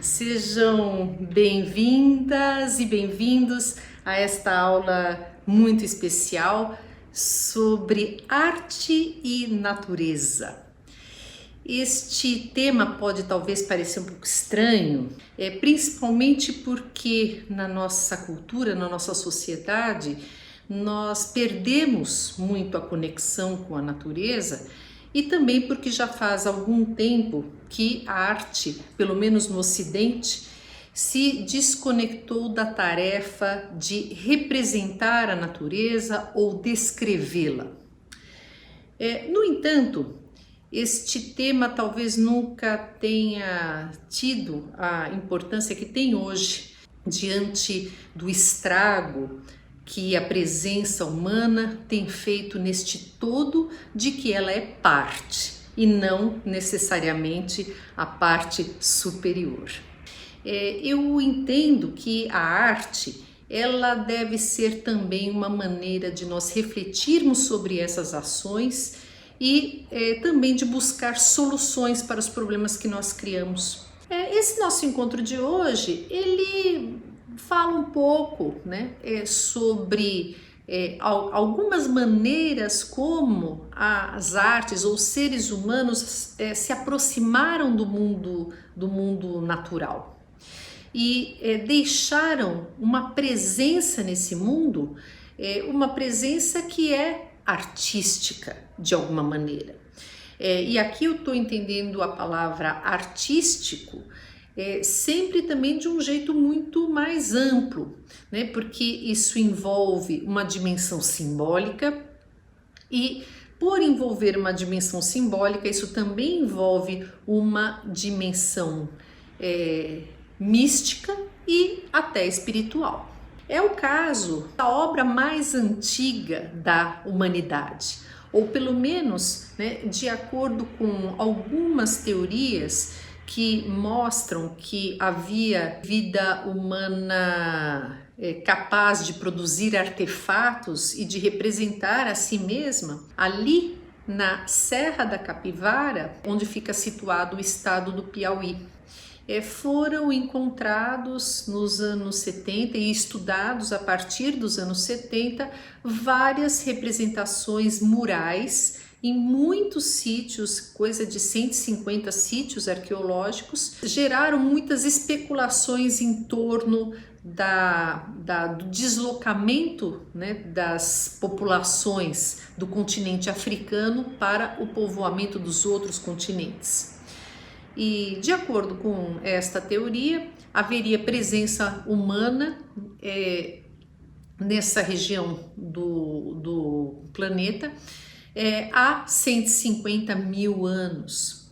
Sejam bem-vindas e bem-vindos a esta aula muito especial sobre arte e natureza. Este tema pode talvez parecer um pouco estranho, principalmente porque na nossa cultura, na nossa sociedade, nós perdemos muito a conexão com a natureza e também porque já faz algum tempo que a arte, pelo menos no Ocidente, se desconectou da tarefa de representar a natureza ou descrevê-la. No entanto, este tema talvez nunca tenha tido a importância que tem hoje, diante do estrago que a presença humana tem feito neste todo de que ela é parte e não necessariamente a parte superior. Eu entendo que a arte ela deve ser também uma maneira de nós refletirmos sobre essas ações e também de buscar soluções para os problemas que nós criamos. Esse nosso encontro de hoje, ele fala um pouco, sobre algumas maneiras como as artes ou seres humanos se aproximaram do mundo natural e deixaram uma presença nesse mundo, uma presença que é artística de alguma maneira. E aqui eu estou entendendo a palavra artístico sempre também de um jeito muito mais amplo, porque isso envolve uma dimensão simbólica e por envolver uma dimensão simbólica, isso também envolve uma dimensão mística e até espiritual. É o caso da obra mais antiga da humanidade, ou pelo menos, de acordo com algumas teorias que mostram que havia vida humana capaz de produzir artefatos e de representar a si mesma, ali na Serra da Capivara, onde fica situado o estado do Piauí. Foram encontrados nos anos 70 e estudados a partir dos anos 70 várias representações murais em muitos sítios, coisa de 150 sítios arqueológicos, geraram muitas especulações em torno do deslocamento das populações do continente africano para o povoamento dos outros continentes. E de acordo com esta teoria, haveria presença humana nessa região do planeta há 150 mil anos.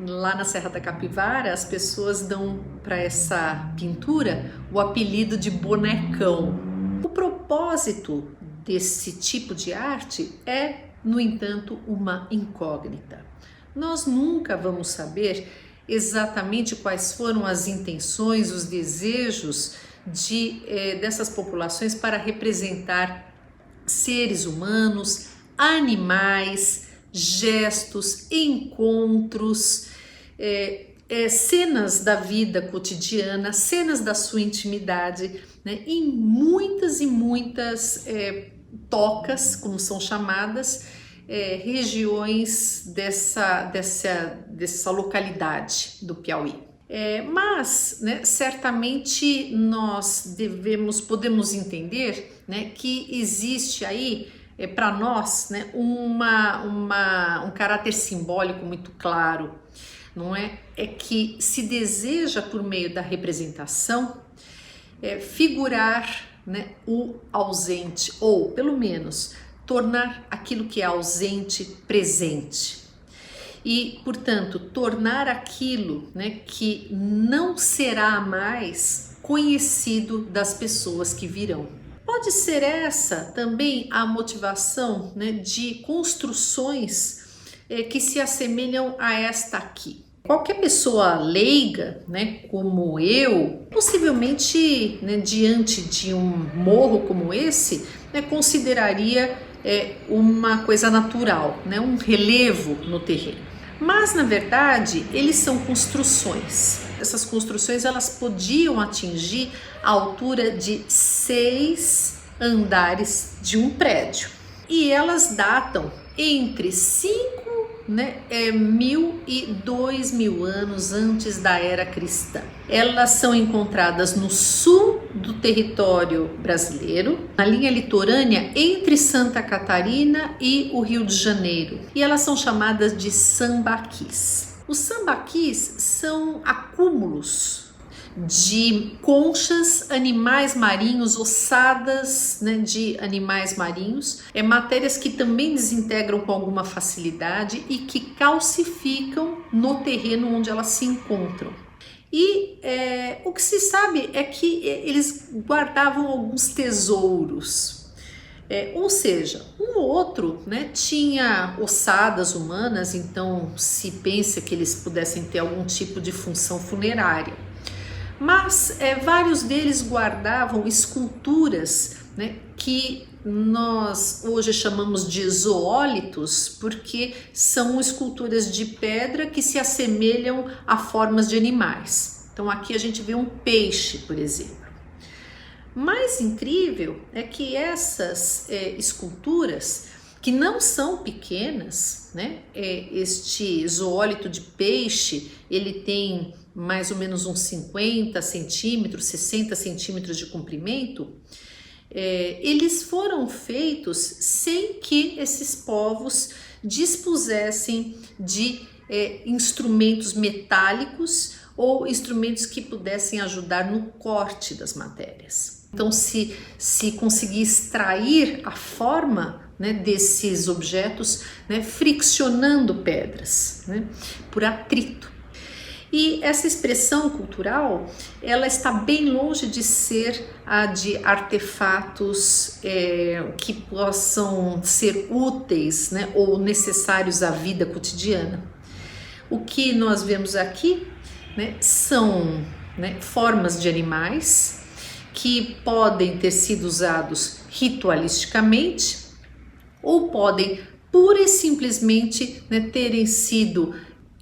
Lá na Serra da Capivara, as pessoas dão para essa pintura o apelido de bonecão. O propósito desse tipo de arte é, no entanto, uma incógnita. Nós nunca vamos saber exatamente quais foram as intenções, os desejos dessas populações para representar seres humanos, animais, gestos, encontros, cenas da vida cotidiana, cenas da sua intimidade, em muitas e muitas tocas, como são chamadas, regiões dessa localidade do Piauí. Mas certamente nós podemos entender que existe aí para nós um caráter simbólico muito claro, não é? É que se deseja por meio da representação figurar o ausente, ou pelo menos tornar aquilo que é ausente presente e, portanto, tornar aquilo que não será mais conhecido das pessoas que virão. Pode ser essa também a motivação de construções que se assemelham a esta aqui. Qualquer pessoa leiga, como eu, possivelmente diante de um morro como esse, consideraria uma coisa natural, um relevo no terreno. Mas na verdade eles são construções. Essas construções elas podiam atingir a altura de 6 andares de um prédio. E elas datam entre 5.000 e 2.000 anos antes da era cristã. Elas são encontradas no sul do território brasileiro, na linha litorânea entre Santa Catarina e o Rio de Janeiro, e elas são chamadas de sambaquis. Os sambaquis são acúmulos de conchas, animais marinhos, ossadas, de animais marinhos, matérias que também desintegram com alguma facilidade e que calcificam no terreno onde elas se encontram. E o que se sabe é que eles guardavam alguns tesouros. Ou seja, um ou outro tinha ossadas humanas, então se pensa que eles pudessem ter algum tipo de função funerária. Mas vários deles guardavam esculturas que nós hoje chamamos de zoólitos, porque são esculturas de pedra que se assemelham a formas de animais. Então aqui a gente vê um peixe, por exemplo. Mais incrível é que essas esculturas, que não são pequenas, este zoólito de peixe, ele tem mais ou menos uns 50 centímetros, 60 centímetros de comprimento, eles foram feitos sem que esses povos dispusessem de instrumentos metálicos ou instrumentos que pudessem ajudar no corte das matérias. Então, se conseguir extrair a forma desses objetos, friccionando pedras, por atrito. E essa expressão cultural, ela está bem longe de ser a de artefatos que possam ser úteis, ou necessários à vida cotidiana. O que nós vemos aqui são formas de animais que podem ter sido usados ritualisticamente ou podem pura e simplesmente terem sido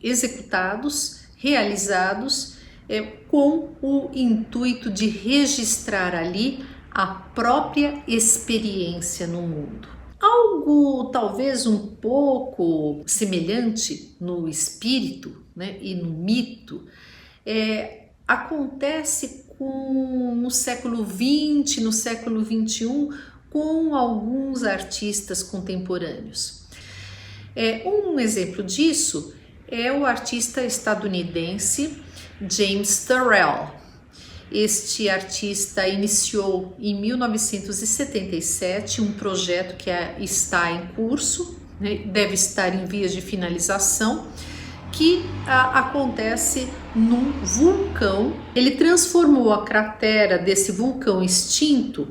executados, realizados com o intuito de registrar ali a própria experiência no mundo. Algo talvez um pouco semelhante no espírito e no mito acontece no século XX, no século XXI, com alguns artistas contemporâneos. Um exemplo disso é o artista estadunidense James Turrell. Este artista iniciou em 1977 um projeto que está em curso, deve estar em vias de finalização, que acontece num vulcão. Ele transformou a cratera desse vulcão extinto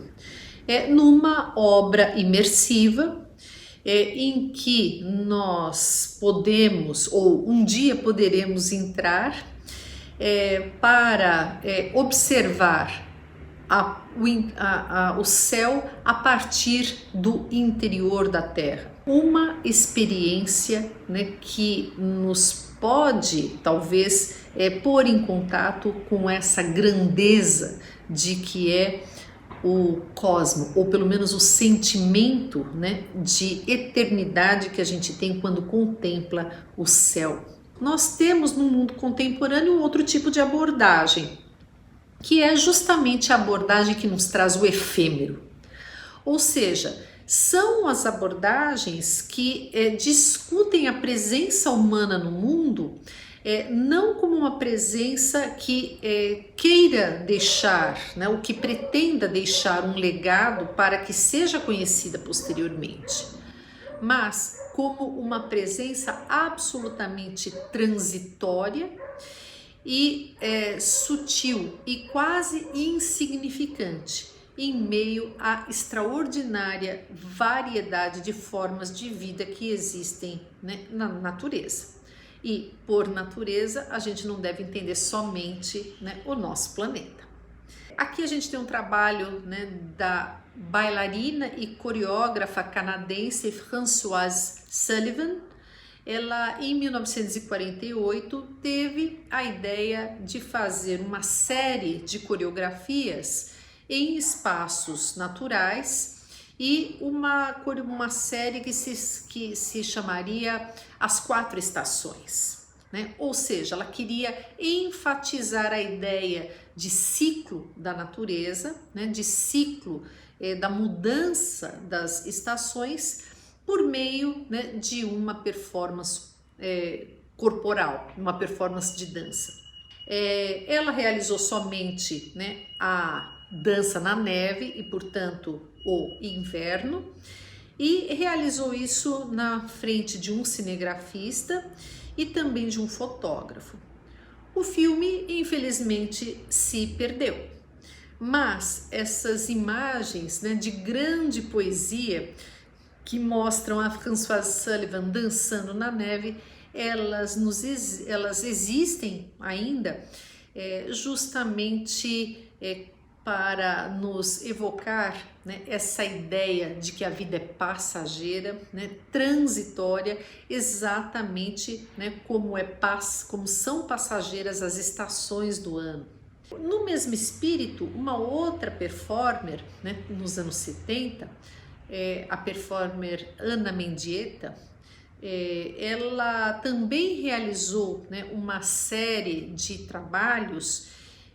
numa obra imersiva, em que nós podemos, ou um dia poderemos entrar para observar o céu a partir do interior da Terra. Uma experiência que nos pode, talvez, pôr em contato com essa grandeza de que é o cosmo, ou pelo menos o sentimento de eternidade que a gente tem quando contempla o céu. Nós temos no mundo contemporâneo outro tipo de abordagem, que é justamente a abordagem que nos traz o efêmero. Ou seja, são as abordagens que discutem a presença humana no mundo não como uma presença que queira deixar, ou que pretenda deixar um legado para que seja conhecida posteriormente, mas como uma presença absolutamente transitória e sutil e quase insignificante em meio à extraordinária variedade de formas de vida que existem na natureza. E por natureza a gente não deve entender somente o nosso planeta. Aqui a gente tem um trabalho da bailarina e coreógrafa canadense Françoise Sullivan, ela em 1948 teve a ideia de fazer uma série de coreografias em espaços naturais e uma série que se chamaria As Quatro Estações, né? Ou seja, ela queria enfatizar a ideia de ciclo da natureza, né? De ciclo da mudança das estações por meio, né, de uma performance corporal, uma performance de dança. Ela realizou somente, né, a dança na neve e, portanto, o inverno, e realizou isso na frente de um cinegrafista e também de um fotógrafo. O filme, infelizmente, se perdeu, mas essas imagens, né, de grande poesia que mostram a Françoise Sullivan dançando na neve, elas existem ainda justamente para nos evocar, né, essa ideia de que a vida é passageira, né, transitória, exatamente, né, como são passageiras as estações do ano. No mesmo espírito, uma outra performer, né, nos anos 70, a performer Ana Mendieta, ela também realizou, né, uma série de trabalhos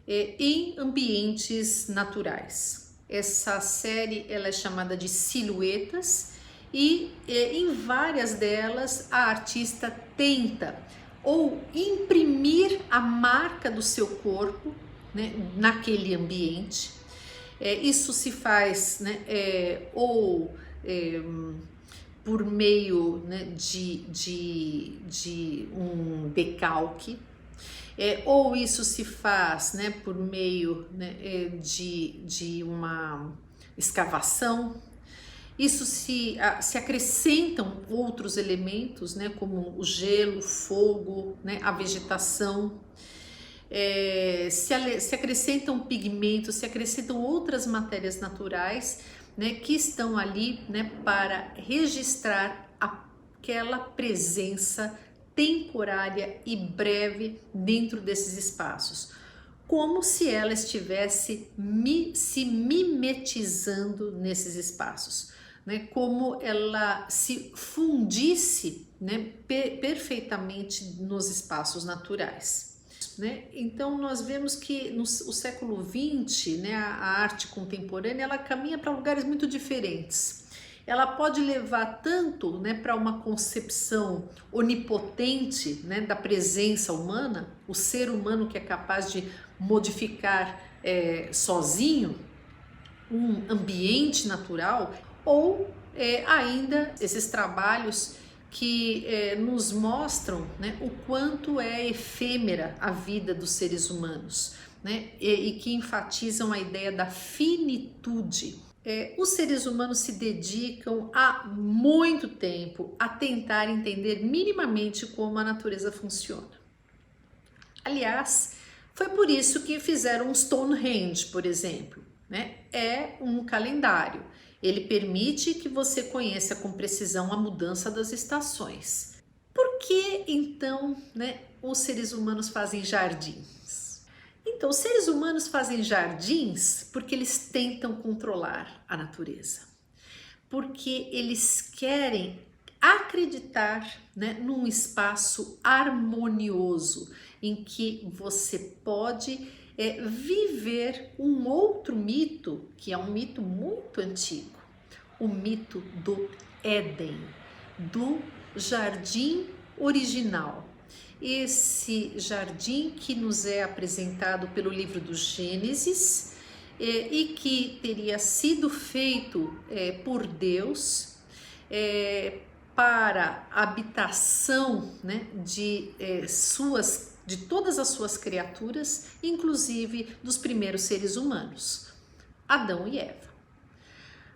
em ambientes naturais. Essa série ela é chamada de Silhuetas e em várias delas a artista tenta ou imprimir a marca do seu corpo, né, naquele ambiente. Isso se faz, né, por meio, né, de um decalque, ou isso se faz, né, por meio, né, de uma escavação. Isso se acrescentam outros elementos, né, como o gelo, o fogo, né, a vegetação. Se acrescentam pigmentos, se acrescentam outras matérias naturais, né, que estão ali, né, para registrar aquela presença temporária e breve dentro desses espaços, como se ela estivesse se mimetizando nesses espaços, né, como ela se fundisse, né, perfeitamente nos espaços naturais. Né? Então nós vemos que no século XX, né, a arte contemporânea ela caminha para lugares muito diferentes. Ela pode levar tanto, né, para uma concepção onipotente, né, da presença humana, o ser humano que é capaz de modificar sozinho um ambiente natural, ou ainda esses trabalhos que nos mostram, né, o quanto é efêmera a vida dos seres humanos, né, e que enfatizam a ideia da finitude. Os seres humanos se dedicam há muito tempo a tentar entender minimamente como a natureza funciona. Aliás, foi por isso que fizeram um Stonehenge, por exemplo, né? É um calendário. Ele permite que você conheça com precisão a mudança das estações. Por que então, né, os seres humanos fazem jardins? Então, os seres humanos fazem jardins porque eles tentam controlar a natureza, porque eles querem acreditar, né, num espaço harmonioso em que você pode viver um outro mito, que é um mito muito antigo, o mito do Éden, do jardim original. Esse jardim que nos é apresentado pelo livro do Gênesis e que teria sido feito por Deus para a habitação, né, de todas as suas criaturas, inclusive dos primeiros seres humanos, Adão e Eva.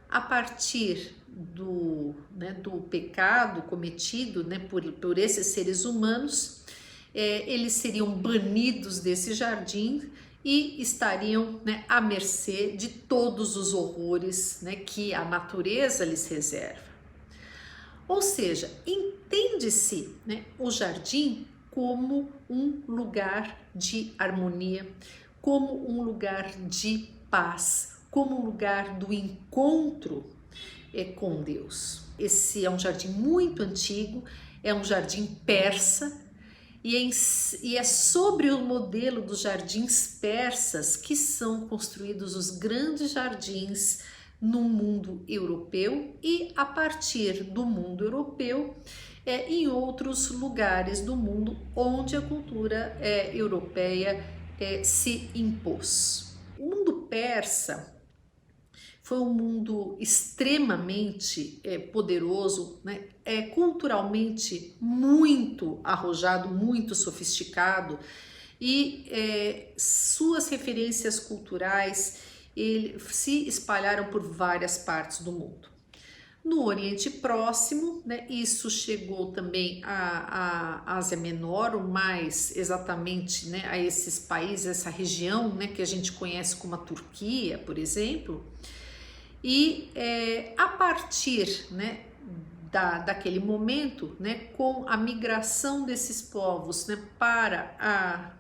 A partir do pecado cometido, né, por esses seres humanos, eles seriam banidos desse jardim e estariam, né, à mercê de todos os horrores, né, que a natureza lhes reserva. Ou seja, entende-se, né, o jardim como um lugar de harmonia, como um lugar de paz, como um lugar do encontro com Deus. Esse é um jardim muito antigo, é um jardim persa, e é sobre o modelo dos jardins persas que são construídos os grandes jardins no mundo europeu e a partir do mundo europeu em outros lugares do mundo onde a cultura europeia se impôs. O mundo persa foi um mundo extremamente poderoso, né? Culturalmente muito arrojado, muito sofisticado, e suas referências culturais se espalharam por várias partes do mundo. No Oriente Próximo, né, isso chegou também à Ásia Menor, ou mais exatamente, né, a esses países, essa região, né, que a gente conhece como a Turquia, por exemplo. E a partir, né, daquele momento, né, com a migração desses povos, né, para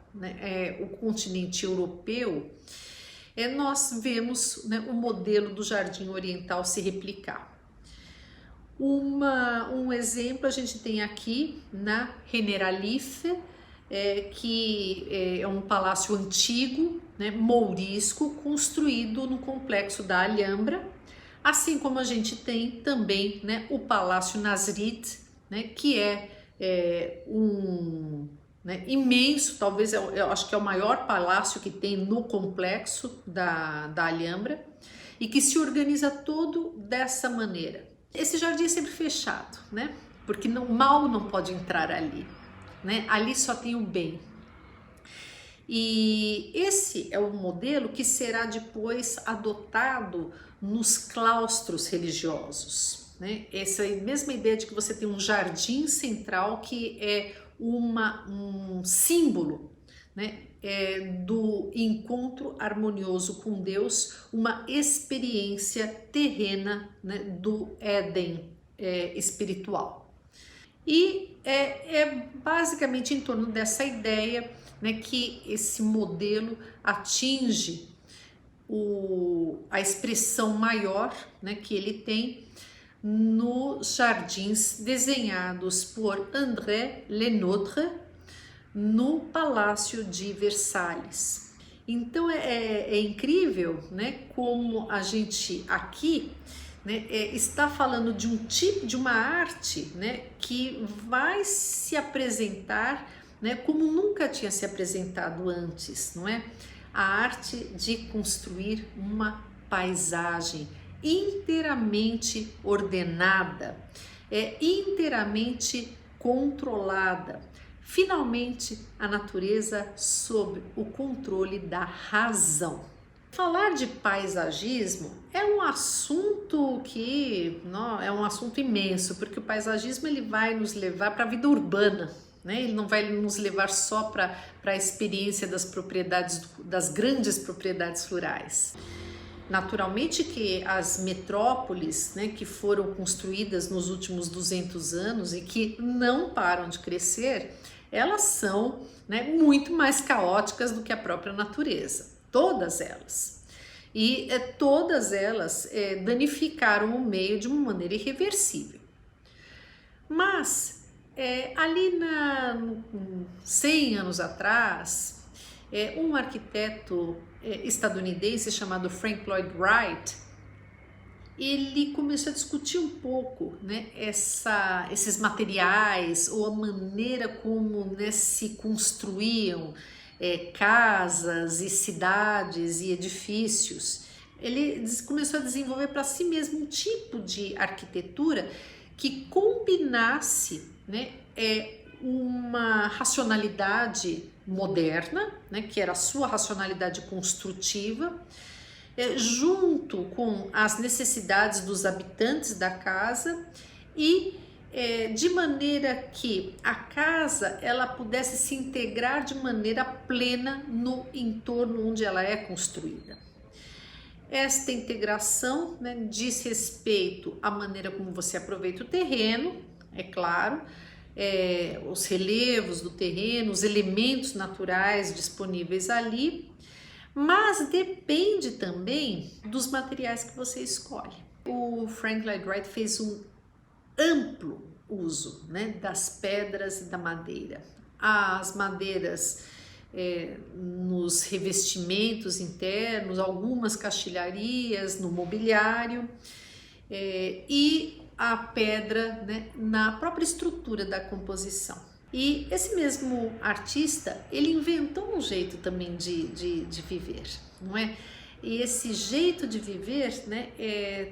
o continente europeu, nós vemos, né, o modelo do jardim oriental se replicar. Um exemplo a gente tem aqui na Generalife, que é um palácio antigo, né, mourisco, construído no complexo da Alhambra, assim como a gente tem também, né, o Palácio Nasrid, né, que imenso, talvez eu acho que é o maior palácio que tem no complexo da Alhambra, e que se organiza todo dessa maneira. Esse jardim é sempre fechado, né? Porque o mal não pode entrar ali, né? Ali só tem o bem. E esse é o modelo que será depois adotado nos claustros religiosos, né? Essa mesma ideia de que você tem um jardim central que é um símbolo, né? Do encontro harmonioso com Deus, uma experiência terrena, né, do Éden espiritual. E é basicamente em torno dessa ideia, né, que esse modelo atinge a expressão maior, né, que ele tem nos jardins desenhados por André Lenôtre no Palácio de Versalhes. Então é incrível, né, como a gente aqui, né, está falando de um tipo de uma arte, né, que vai se apresentar, né, como nunca tinha se apresentado antes, não é? A arte de construir uma paisagem inteiramente ordenada, inteiramente controlada. Finalmente, a natureza sob o controle da razão. Falar de paisagismo é um assunto é um assunto imenso, porque o paisagismo ele vai nos levar para a vida urbana, né? Ele não vai nos levar só para a experiência das grandes propriedades rurais. Naturalmente que as metrópoles, né, que foram construídas nos últimos 200 anos e que não param de crescer, elas são, né, muito mais caóticas do que a própria natureza, todas elas. E todas elas danificaram o meio de uma maneira irreversível. Mas ali 100 anos atrás, um arquiteto estadunidense chamado Frank Lloyd Wright, ele começou a discutir um pouco, né, esses materiais ou a maneira como, né, se construíam casas e cidades e edifícios. Ele começou a desenvolver para si mesmo um tipo de arquitetura que combinasse, né, uma racionalidade moderna, né, que era a sua racionalidade construtiva, junto com as necessidades dos habitantes da casa e de maneira que a casa ela pudesse se integrar de maneira plena no entorno onde ela é construída. Esta integração, né, diz respeito à maneira como você aproveita o terreno, é claro, os relevos do terreno, os elementos naturais disponíveis ali, mas depende também dos materiais que você escolhe. O Frank Lloyd Wright fez um amplo uso, né, das pedras e da madeira. As madeiras nos revestimentos internos, algumas caixilharias no mobiliário e a pedra, né, na própria estrutura da composição. E esse mesmo artista, ele inventou um jeito também de viver, não é? E esse jeito de viver, né,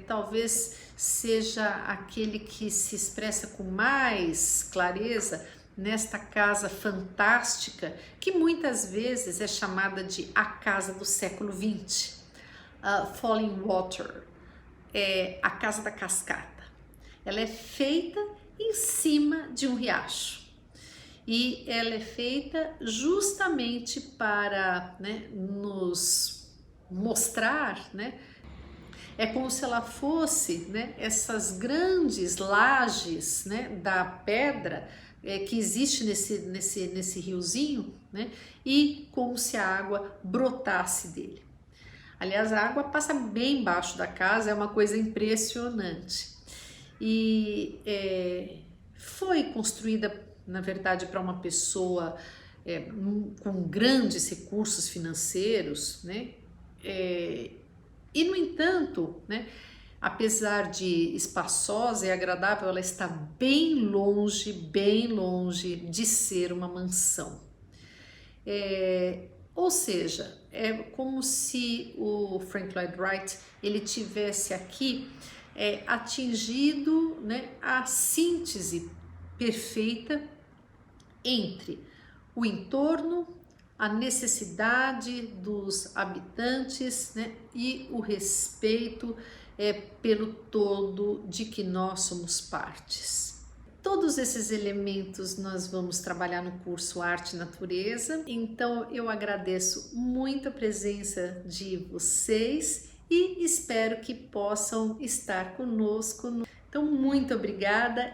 talvez seja aquele que se expressa com mais clareza nesta casa fantástica, que muitas vezes é chamada de a casa do século XX, Falling Water, a casa da cascata. Ela é feita em cima de um riacho. E ela é feita justamente para, né, nos mostrar, né, é como se ela fosse, né, essas grandes lajes, né, da pedra que existe nesse riozinho, né, e como se a água brotasse dele. Aliás, a água passa bem embaixo da casa, é uma coisa impressionante. E foi construída, na verdade, para uma pessoa com grandes recursos financeiros, né? E, no entanto, né, apesar de espaçosa e agradável, ela está bem longe de ser uma mansão. Ou seja, é como se o Frank Lloyd Wright ele tivesse aqui atingido, né, a síntese perfeita entre o entorno, a necessidade dos habitantes, né, e o respeito pelo todo de que nós somos partes. Todos esses elementos nós vamos trabalhar no curso Arte e Natureza, então eu agradeço muito a presença de vocês e espero que possam estar conosco. Então, muito obrigada.